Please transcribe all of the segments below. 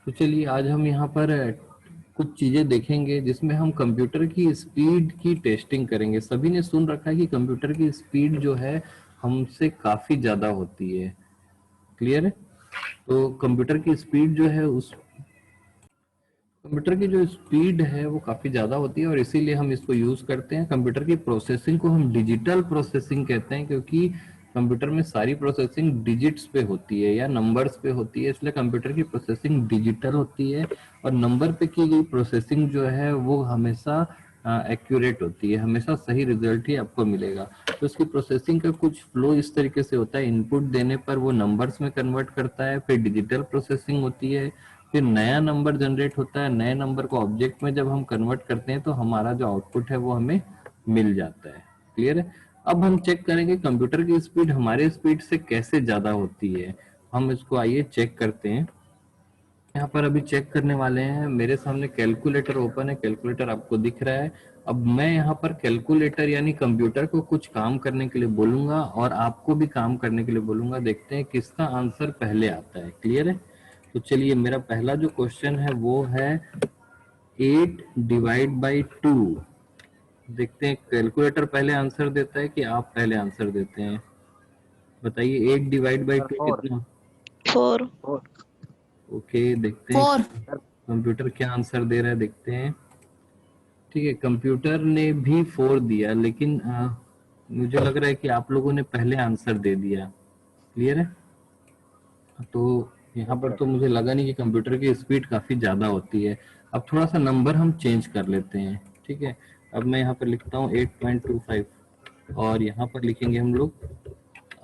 तो चलिए आज हम यहाँ पर कुछ चीजें देखेंगे जिसमें हम कंप्यूटर की स्पीड की टेस्टिंग करेंगे। सभी ने सुन रखा है कि कंप्यूटर की स्पीड जो है हमसे काफी ज्यादा होती है। क्लियर है? तो कंप्यूटर की स्पीड जो है उस कंप्यूटर की जो स्पीड है वो काफी ज्यादा होती है और इसीलिए हम इसको यूज करते हैं। कंप्यूटर की प्रोसेसिंग को हम डिजिटल प्रोसेसिंग कहते हैं, क्योंकि कंप्यूटर में सारी प्रोसेसिंग डिजिट्स पे होती है या नंबर्स पे होती है, इसलिए कंप्यूटर की प्रोसेसिंग डिजिटल होती है। और नंबर पे की गई प्रोसेसिंग जो है वो हमेशा एक्यूरेट होती है, हमेशा सही रिजल्ट ही आपको मिलेगा। तो उसकी प्रोसेसिंग का कुछ फ्लो इस तरीके से होता है, इनपुट देने पर वो नंबर्स में कन्वर्ट करता है, फिर डिजिटल प्रोसेसिंग होती है, फिर नया नंबर जनरेट होता है। नए नंबर को ऑब्जेक्ट में जब हम कन्वर्ट करते हैं तो हमारा जो आउटपुट है वो हमें मिल जाता है। क्लियर है? अब हम चेक करेंगे कंप्यूटर की स्पीड हमारे स्पीड से कैसे ज्यादा होती है। हम इसको आइए चेक करते हैं। यहाँ पर अभी चेक करने वाले हैं। मेरे सामने कैलकुलेटर ओपन है, कैलकुलेटर आपको दिख रहा है। अब मैं यहाँ पर कैलकुलेटर यानी कंप्यूटर को कुछ काम करने के लिए बोलूंगा और आपको भी काम करने के लिए बोलूंगा। देखते हैं किसका आंसर पहले आता है। क्लियर है? तो चलिए मेरा पहला जो क्वेश्चन है वो है 8 डिवाइड बाई 2। देखते हैं कैलकुलेटर पहले आंसर देता है कि आप पहले आंसर देते हैं। बताइए 8 डिवाइड बाई 2 4। कितना? 4। ओके, देखते हैं 4। कंप्यूटर क्या आंसर दे रहा है, देखते हैं। ठीक है, कंप्यूटर ने भी 4 दिया, लेकिन मुझे लग रहा है कि आप लोगों ने पहले आंसर दे दिया। क्लियर है? तो यहाँ पर तो मुझे लगा नहीं कि कंप्यूटर की स्पीड काफी ज्यादा होती है। अब थोड़ा सा नंबर हम चेंज कर लेते हैं। ठीक है, अब मैं यहाँ पर लिखता हूँ 8.25 और यहाँ पर लिखेंगे हम लोग।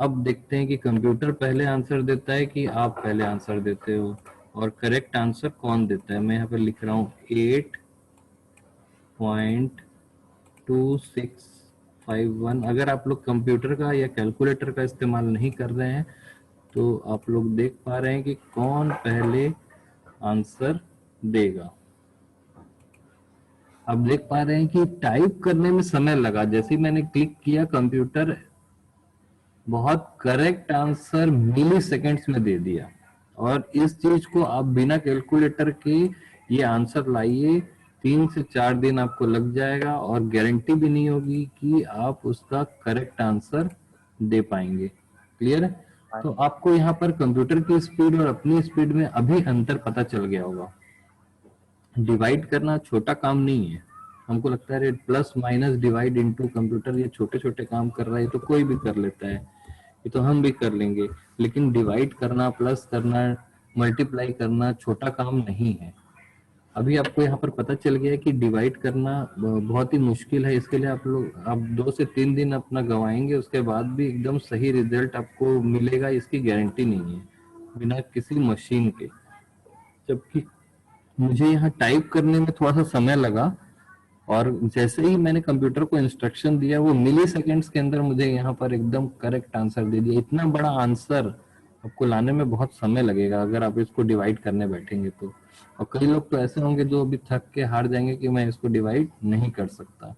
अब देखते हैं कि कंप्यूटर पहले आंसर देता है कि आप पहले आंसर देते हो और करेक्ट आंसर कौन देता है। मैं यहाँ पर लिख रहा हूँ 8.2651। अगर आप लोग कंप्यूटर का या कैलकुलेटर का इस्तेमाल नहीं कर रहे हैं तो आप लोग देख पा रहे हैं कि कौन पहले आंसर देगा। अब देख पा रहे हैं कि टाइप करने में समय लगा, जैसे ही मैंने क्लिक किया कंप्यूटर बहुत करेक्ट आंसर मिली सेकेंड्स में दे दिया। और इस चीज को आप बिना कैलकुलेटर के ये आंसर लाइए, 3 से 4 दिन आपको लग जाएगा और गारंटी भी नहीं होगी कि आप उसका करेक्ट आंसर दे पाएंगे। क्लियर है? तो आपको यहाँ पर कंप्यूटर की स्पीड और अपनी स्पीड में अभी अंतर पता चल गया होगा। डिवाइड करना छोटा काम नहीं है। हमको लगता है plus minus divide into, computer ये छोटे छोटे काम कर रहा है तो कोई भी कर लेता है, ये तो हम भी कर लेंगे। लेकिन डिवाइड करना, प्लस करना, मल्टीप्लाई करना छोटा काम नहीं है। अभी आपको यहाँ पर पता चल गया है कि डिवाइड करना बहुत ही मुश्किल है। इसके लिए आप 2 से 3 दिन अपना गवाएंगे, उसके बाद भी एकदम सही रिजल्ट आपको मिलेगा, इसकी गारंटी नहीं है बिना किसी मशीन के। जबकि मुझे यहाँ टाइप करने में थोड़ा सा समय लगा और जैसे ही मैंने कंप्यूटर को इंस्ट्रक्शन दिया वो मिली सेकेंड्स के अंदर मुझे यहाँ पर एकदम करेक्ट आंसर दे दिया। इतना बड़ा आंसर आपको लाने में बहुत समय लगेगा अगर आप इसको डिवाइड करने बैठेंगे तो। और कई लोग तो ऐसे होंगे जो अभी थक के हार जाएंगे कि मैं इसको डिवाइड नहीं कर सकता।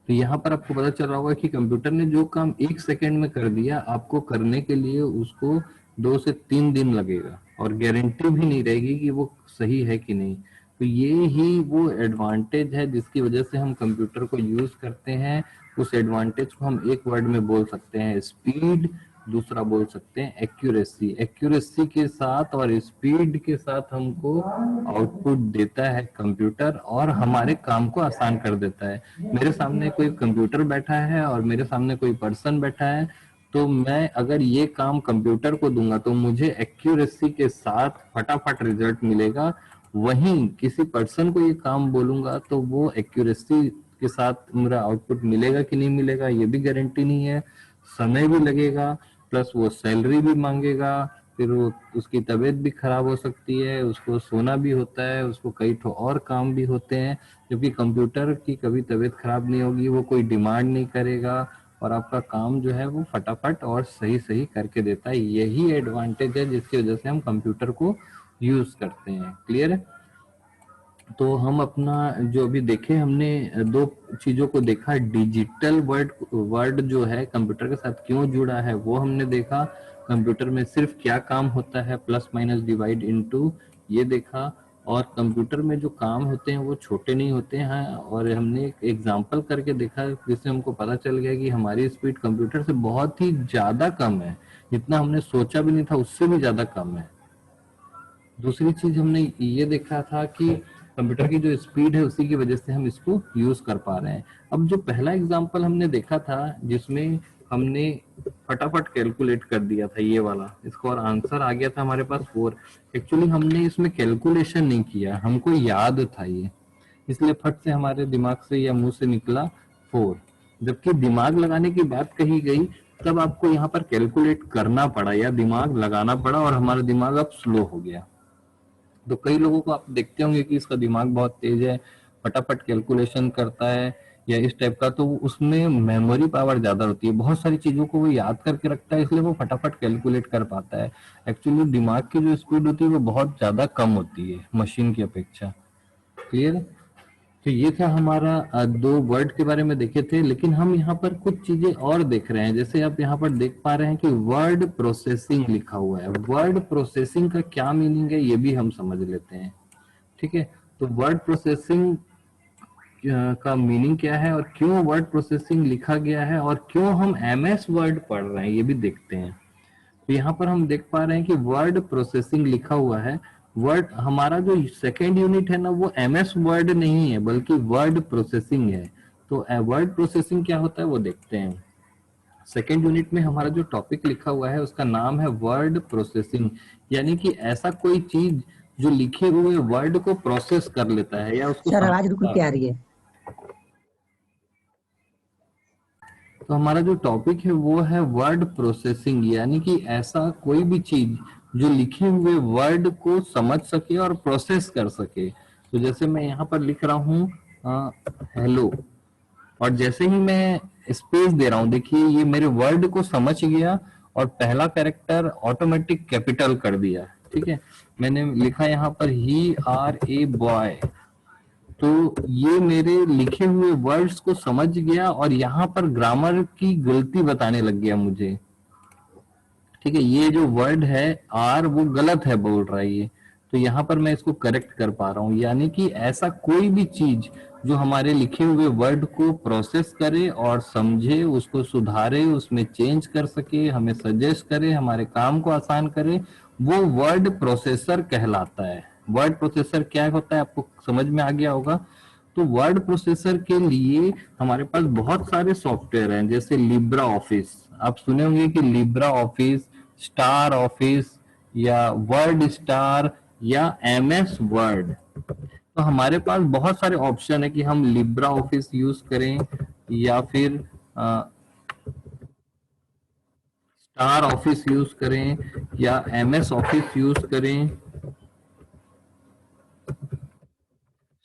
तो यहाँ पर आपको पता चल रहा होगा कि कंप्यूटर ने जो काम 1 सेकेंड में कर दिया, आपको करने के लिए उसको 2 से 3 दिन लगेगा और गारंटी भी नहीं रहेगी कि वो सही है कि नहीं। तो ये ही वो एडवांटेज है जिसकी वजह से हम कंप्यूटर को यूज करते हैं। उस एडवांटेज को हम एक वर्ड में बोल सकते हैं स्पीड, दूसरा बोल सकते हैं एक्यूरेसी। एक्यूरेसी के साथ और स्पीड के साथ हमको आउटपुट देता है कंप्यूटर और हमारे काम को आसान कर देता है। मेरे सामने कोई कंप्यूटर बैठा है और मेरे सामने कोई पर्सन बैठा है, तो मैं अगर ये काम कंप्यूटर को दूंगा तो मुझे एक्यूरेसी के साथ फटाफट रिजल्ट मिलेगा। वहीं किसी पर्सन को ये काम बोलूंगा तो वो एक्यूरेसी के साथ मेरा आउटपुट मिलेगा कि नहीं मिलेगा ये भी गारंटी नहीं है, समय भी लगेगा, प्लस वो सैलरी भी मांगेगा, फिर वो उसकी तबीयत भी खराब हो सकती है, उसको सोना भी होता है, उसको कई ठो और काम भी होते हैं। जबकि कंप्यूटर की कभी तबीयत खराब नहीं होगी, वो कोई डिमांड नहीं करेगा और आपका काम जो है वो फटाफट और सही सही करके देता है। यही एडवांटेज है जिसकी वजह से हम कंप्यूटर को यूज करते हैं। क्लियर है? तो हम अपना जो अभी देखे हमने दो चीजों को देखा। डिजिटल वर्ड जो है कंप्यूटर के साथ क्यों जुड़ा है वो हमने देखा। कंप्यूटर में सिर्फ क्या काम होता है, प्लस माइनस डिवाइड इनटू, ये देखा। और कंप्यूटर में जो काम होते हैं वो छोटे नहीं होते हैं, और हमने एक एग्जांपल करके देखा जिससे हमको पता चल गया कि हमारी स्पीड कंप्यूटर से बहुत ही ज्यादा कम है, जितना हमने सोचा भी नहीं था उससे भी ज्यादा कम है। दूसरी चीज हमने ये देखा था कि कंप्यूटर की जो स्पीड है उसी की वजह से हम इसको यूज कर पा रहे हैं। अब जो पहला एग्जांपल हमने देखा था जिसमें हमने फटाफट कैलकुलेट कर दिया था ये वाला, इसको और आंसर आ गया था हमारे पास 4। एक्चुअली हमने इसमें कैलकुलेशन नहीं किया, हमको याद था ये, इसलिए फट से हमारे दिमाग से या मुंह से निकला 4। जबकि दिमाग लगाने की बात कही गई तब आपको यहाँ पर कैलकुलेट करना पड़ा या दिमाग लगाना पड़ा, और हमारा दिमाग अब स्लो हो गया। तो कई लोगों को आप देखते होंगे कि इसका दिमाग बहुत तेज है, फटाफट कैलकुलेशन करता है या इस टाइप का, तो उसमें मेमोरी पावर ज्यादा होती है, बहुत सारी चीजों को वो याद करके रखता है, इसलिए वो फटाफट कैलकुलेट कर पाता है। एक्चुअली दिमाग की जो स्पीड होती है वो बहुत ज्यादा कम होती है मशीन की अपेक्षा। क्लियर? तो ये था हमारा 2 वर्ड के बारे में देखे थे, लेकिन हम यहाँ पर कुछ चीजें और देख रहे हैं। जैसे आप यहाँ पर देख पा रहे हैं कि वर्ड प्रोसेसिंग लिखा हुआ है। वर्ड प्रोसेसिंग का क्या मीनिंग है ये भी हम समझ लेते हैं। ठीक है, तो वर्ड प्रोसेसिंग का मीनिंग क्या है और क्यों वर्ड प्रोसेसिंग लिखा गया है और क्यों हम एमएस वर्ड पढ़ रहे हैं ये भी देखते हैं। तो यहाँ पर हम देख पा रहे हैं कि वर्ड प्रोसेसिंग लिखा हुआ है। वर्ड हमारा जो सेकेंड यूनिट है ना वो एमएस वर्ड नहीं है बल्कि वर्ड प्रोसेसिंग है। तो वर्ड प्रोसेसिंग क्या होता है वो देखते हैं। सेकेंड यूनिट में हमारा जो टॉपिक लिखा हुआ है उसका नाम है वर्ड प्रोसेसिंग, यानी कि ऐसा कोई चीज जो लिखे हुए वर्ड को प्रोसेस कर लेता है या उसको सर आवाज रुक समझता के आ है। रही है। तो हमारा जो टॉपिक है वो है वर्ड प्रोसेसिंग, यानी कि ऐसा कोई भी चीज जो लिखे हुए वर्ड को समझ सके और प्रोसेस कर सके। तो जैसे मैं यहाँ पर लिख रहा हूँ हेलो, और जैसे ही मैं स्पेस दे रहा हूँ देखिए ये मेरे वर्ड को समझ गया और पहला कैरेक्टर ऑटोमेटिक कैपिटल कर दिया। ठीक है, मैंने लिखा यहाँ पर ही आर ए बॉय, तो ये मेरे लिखे हुए वर्ड्स को समझ गया और यहाँ पर ग्रामर की गलती बताने लग गया मुझे। ठीक है, ये जो वर्ड है आर वो गलत है बोल रहा है ये, तो यहाँ पर मैं इसको करेक्ट कर पा रहा हूँ। यानी कि ऐसा कोई भी चीज जो हमारे लिखे हुए वर्ड को प्रोसेस करे और समझे, उसको सुधारे, उसमें चेंज कर सके, हमें सजेस्ट करे, हमारे काम को आसान करे, वो वर्ड प्रोसेसर कहलाता है। वर्ड प्रोसेसर क्या होता है आपको समझ में आ गया होगा। तो वर्ड प्रोसेसर के लिए हमारे पास बहुत सारे सॉफ्टवेयर हैं, जैसे लिब्रा ऑफिस, आप सुने होंगे कि लिब्रा ऑफिस, स्टार ऑफिस या वर्ड स्टार या एमएस वर्ड। तो हमारे पास बहुत सारे ऑप्शन है कि हम लिब्रा ऑफिस यूज करें या फिर स्टार ऑफिस यूज करें या एमएस ऑफिस यूज करें।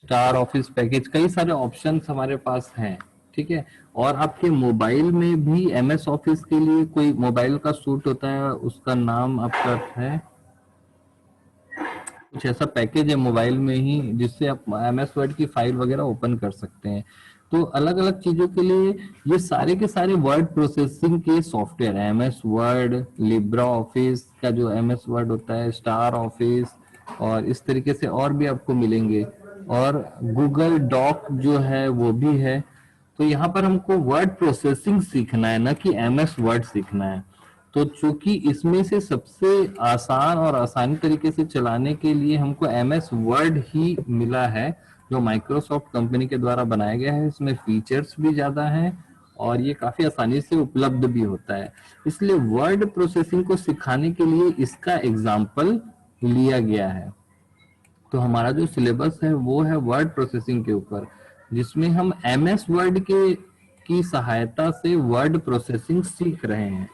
स्टार ऑफिस पैकेज, कई सारे ऑप्शंस हमारे पास हैं। ठीक है, और आपके मोबाइल में भी एमएस ऑफिस के लिए कोई मोबाइल का सूट होता है, उसका नाम आपका है कुछ ऐसा पैकेज है मोबाइल में ही जिससे आप एमएस वर्ड की फाइल वगैरह ओपन कर सकते हैं। तो अलग अलग चीजों के लिए ये सारे के सारे वर्ड प्रोसेसिंग के सॉफ्टवेयर है। एमएस वर्ड, लिब्रा ऑफिस का जो एमएस वर्ड होता है, स्टार ऑफिस, और इस तरीके से और भी आपको मिलेंगे, और गूगल डॉक जो है वो भी है। तो यहाँ पर हमको वर्ड प्रोसेसिंग सीखना है, ना कि एमएस वर्ड सीखना है। तो चूंकि इसमें से सबसे आसान और आसानी तरीके से चलाने के लिए हमको एमएस वर्ड ही मिला है, जो माइक्रोसॉफ्ट कंपनी के द्वारा बनाया गया है। इसमें फीचर्स भी ज्यादा हैं और ये काफी आसानी से उपलब्ध भी होता है, इसलिए वर्ड प्रोसेसिंग को सिखाने के लिए इसका एग्जाम्पल लिया गया है। तो हमारा जो सिलेबस है वो है वर्ड प्रोसेसिंग के ऊपर, जिसमें हम एमएस वर्ड के की सहायता से वर्ड प्रोसेसिंग सीख रहे हैं।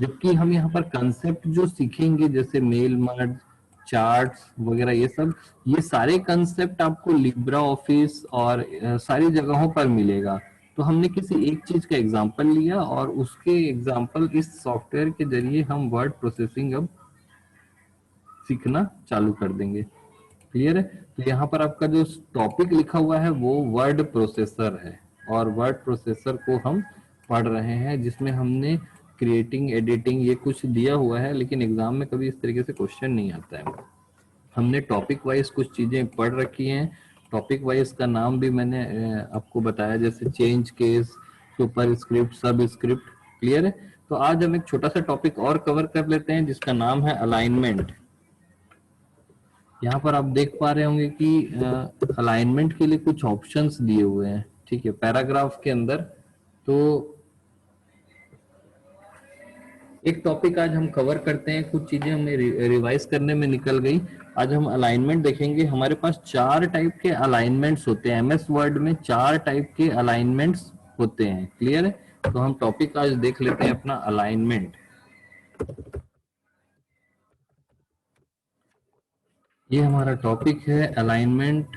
जबकि हम यहाँ पर कंसेप्ट जो सीखेंगे जैसे मेल मर्ज, चार्ट्स वगैरह, ये सारे कंसेप्ट आपको लिब्रा ऑफिस और सारी जगहों पर मिलेगा। तो हमने किसी एक चीज का एग्जांपल लिया और उसके एग्जांपल इस सॉफ्टवेयर के जरिए हम वर्ड प्रोसेसिंग अब सीखना चालू कर देंगे। क्लियर है? तो यहाँ पर आपका जो टॉपिक लिखा हुआ है वो वर्ड प्रोसेसर है, और वर्ड प्रोसेसर को हम पढ़ रहे हैं, जिसमें हमने क्रिएटिंग, एडिटिंग, ये कुछ दिया हुआ है, लेकिन एग्जाम में कभी इस तरीके से क्वेश्चन नहीं आता है। हमने टॉपिक वाइज कुछ चीजें पढ़ रखी हैं। टॉपिक वाइज का नाम भी मैंने आपको बताया, जैसे चेंज केस, सुपर स्क्रिप्ट, सब स्क्रिप्ट। क्लियर है? तो आज हम एक छोटा सा टॉपिक और कवर कर लेते हैं जिसका नाम है अलाइनमेंट। यहाँ पर आप देख पा रहे होंगे कि अलाइनमेंट के लिए कुछ ऑप्शंस दिए हुए हैं, ठीक है, पैराग्राफ के अंदर। तो एक टॉपिक आज हम कवर करते हैं, कुछ चीजें हमें रिवाइज करने में निकल गई। आज हम अलाइनमेंट देखेंगे। हमारे पास 4 टाइप के अलाइनमेंट्स होते हैं, एमएस वर्ड में 4 टाइप के अलाइनमेंट्स होते हैं। क्लियर है? तो हम टॉपिक आज देख लेते हैं अपना अलाइनमेंट। ये हमारा टॉपिक है अलाइनमेंट।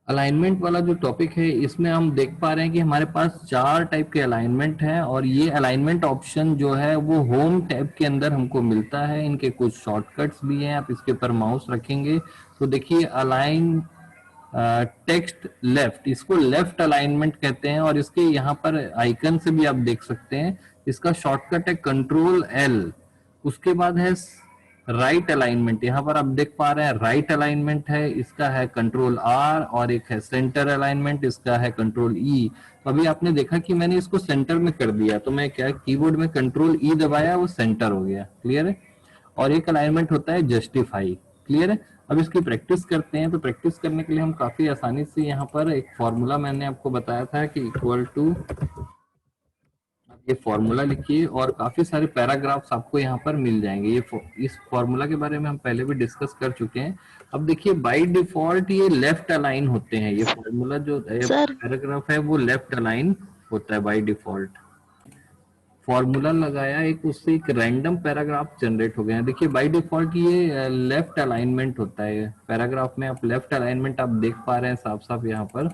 अलाइनमेंट वाला जो टॉपिक है, इसमें हम देख पा रहे हैं कि हमारे पास 4 टाइप के अलाइनमेंट हैं, और ये अलाइनमेंट ऑप्शन जो है वो होम टैब के अंदर हमको मिलता है। इनके कुछ शॉर्टकट्स भी हैं, आप इसके ऊपर माउस रखेंगे तो देखिए अलाइन टेक्स्ट लेफ्ट, इसको लेफ्ट अलाइनमेंट कहते हैं, और इसके यहाँ पर आइकन से भी आप देख सकते हैं। इसका शॉर्टकट है कंट्रोल एल। उसके बाद है राइट अलाइनमेंट, यहाँ पर आप देख पा रहे हैं राइट अलाइनमेंट है, इसका है कंट्रोल आर, और एक है सेंटर अलाइनमेंट, इसका है कंट्रोल ई। तो अभी आपने देखा कि मैंने इसको सेंटर में कर दिया, तो मैं क्या कीबोर्ड में कंट्रोल ई दबाया, वो सेंटर हो गया। क्लियर है? और एक अलाइनमेंट होता है जस्टिफाई। क्लियर है? अब इसकी प्रैक्टिस करते हैं। तो प्रैक्टिस करने के लिए हम काफी आसानी से, यहाँ पर एक फॉर्मूला मैंने आपको बताया था कि इक्वल टू, ये फॉर्मूला लिखिए, और काफी सारे पैराग्राफ्स आपको यहाँ पर मिल जाएंगे। ये इस फॉर्मूला के बारे में हम पहले भी डिस्कस कर चुके हैं। अब देखिए बाय डिफॉल्ट ये लेफ्ट अलाइन होते हैं, ये फॉर्मूला जो सर पैराग्राफ है वो लेफ्ट अलाइन होता है बाय डिफॉल्ट। फॉर्मूला लगाया एक, उससे एक रैंडम पैराग्राफ जनरेट हो गए हैं। देखिए बाय डिफॉल्ट ये लेफ्ट अलाइनमेंट होता है पैराग्राफ में। आप लेफ्ट अलाइनमेंट आप देख पा रहे हैं साफ साफ यहाँ पर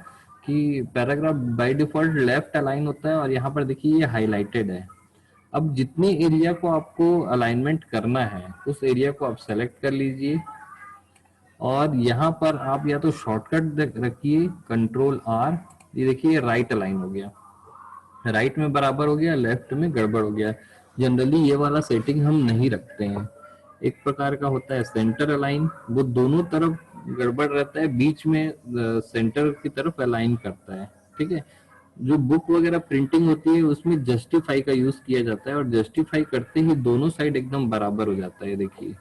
कि paragraph by default left align होता है, और यहाँ पर देखिए ये हाईलाइटेड है। अब जितने एरिया को आपको अलाइनमेंट करना है उस एरिया को आप सेलेक्ट कर लीजिए, और यहाँ पर आप या तो शॉर्टकट रखिए कंट्रोल आर। ये देखिए राइट अलाइन हो गया, राइट में बराबर हो गया, लेफ्ट में गड़बड़ हो गया। जनरली ये वाला सेटिंग हम नहीं रखते हैं। एक प्रकार का होता है सेंटर अलाइन, वो दोनों तरफ गड़बड़ रहता है, बीच में सेंटर की तरफ अलाइन करता है। ठीक है? जो बुक वगैरह प्रिंटिंग होती है उसमें जस्टिफाई का यूज किया जाता है, और जस्टिफाई करते ही दोनों साइड एकदम बराबर हो जाता है। देखिए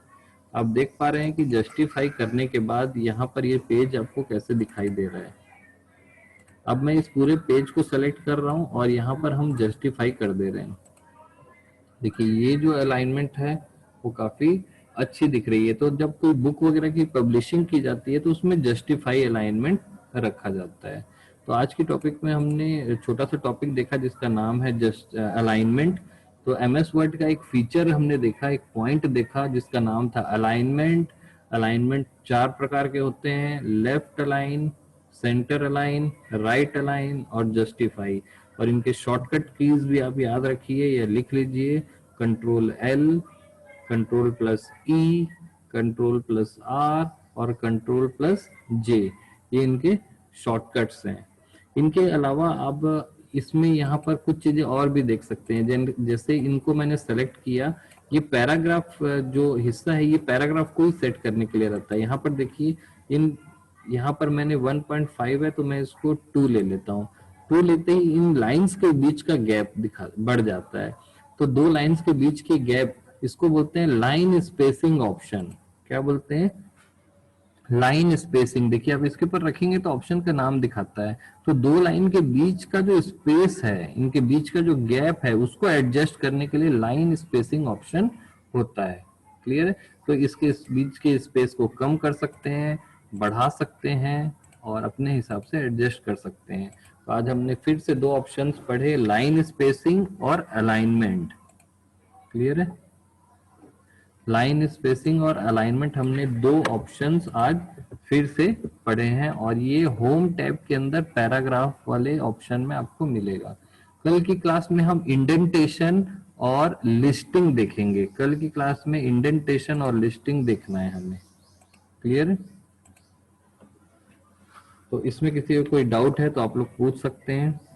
आप देख पा रहे हैं कि जस्टिफाई करने के बाद यहाँ पर ये पेज आपको कैसे दिखाई दे रहा है। अब मैं इस पूरे पेज को सेलेक्ट कर रहा हूं और यहाँ पर हम जस्टिफाई कर दे रहे हैं। देखिए ये जो अलाइनमेंट है वो काफी अच्छी दिख रही है। तो जब कोई बुक वगैरह की पब्लिशिंग की जाती है तो उसमें जस्टिफाई अलाइनमेंट रखा जाता है। तो आज की टॉपिक में हमने छोटा सा टॉपिक देखा जिसका नाम है जस्ट अलाइनमेंट। तो एमएस वर्ड का एक फीचर हमने देखा, एक पॉइंट देखा जिसका नाम था अलाइनमेंट। अलाइनमेंट 4 प्रकार के होते हैं, left align, centre align, right align और जस्टिफाई। और इनके शॉर्टकट कीज भी आप याद रखिए या लिख लीजिए, control L, control plus E, control plus R और कंट्रोल प्लस जे, ये इनके शॉर्टकट्स हैं। इनके अलावा आप इसमें यहाँ पर कुछ चीजें और भी देख सकते हैं, जैसे इनको मैंने सेलेक्ट किया, ये पैराग्राफ जो हिस्सा है ये पैराग्राफ को ही सेट करने के लिए रहता है। यहाँ पर देखिए इन, यहाँ पर मैंने 1.5 है तो मैं इसको 2 ले लेता हूँ। 2 लेते ही इन लाइंस के बीच का गैप दिखा बढ़ जाता है। तो 2 लाइंस के बीच के गैप, इसको बोलते हैं लाइन स्पेसिंग ऑप्शन। क्या बोलते हैं? Line spacing. देखिए आप इसके ऊपर रखेंगे तो ऑप्शन का नाम दिखाता है। तो 2 लाइन के बीच का जो स्पेस है, इनके बीच का जो गैप है उसको एडजस्ट करने के लिए लाइन स्पेसिंग ऑप्शन होता है। क्लियर है? तो इसके बीच के स्पेस को कम कर सकते हैं, बढ़ा सकते हैं और अपने हिसाब से एडजस्ट कर सकते हैं। तो आज हमने फिर से 2 ऑप्शंस पढ़े, लाइन स्पेसिंग और अलाइनमेंट। क्लियर है? लाइन स्पेसिंग और अलाइनमेंट हमने 2 ऑप्शंस आज फिर से पढ़े हैं, और ये होम टैब के अंदर पैराग्राफ वाले ऑप्शन में आपको मिलेगा। कल की क्लास में हम इंडेंटेशन और लिस्टिंग देखेंगे। कल की क्लास में इंडेंटेशन और लिस्टिंग देखना है हमें। क्लियर है? तो इसमें किसी को कोई डाउट है तो आप लोग पूछ सकते हैं।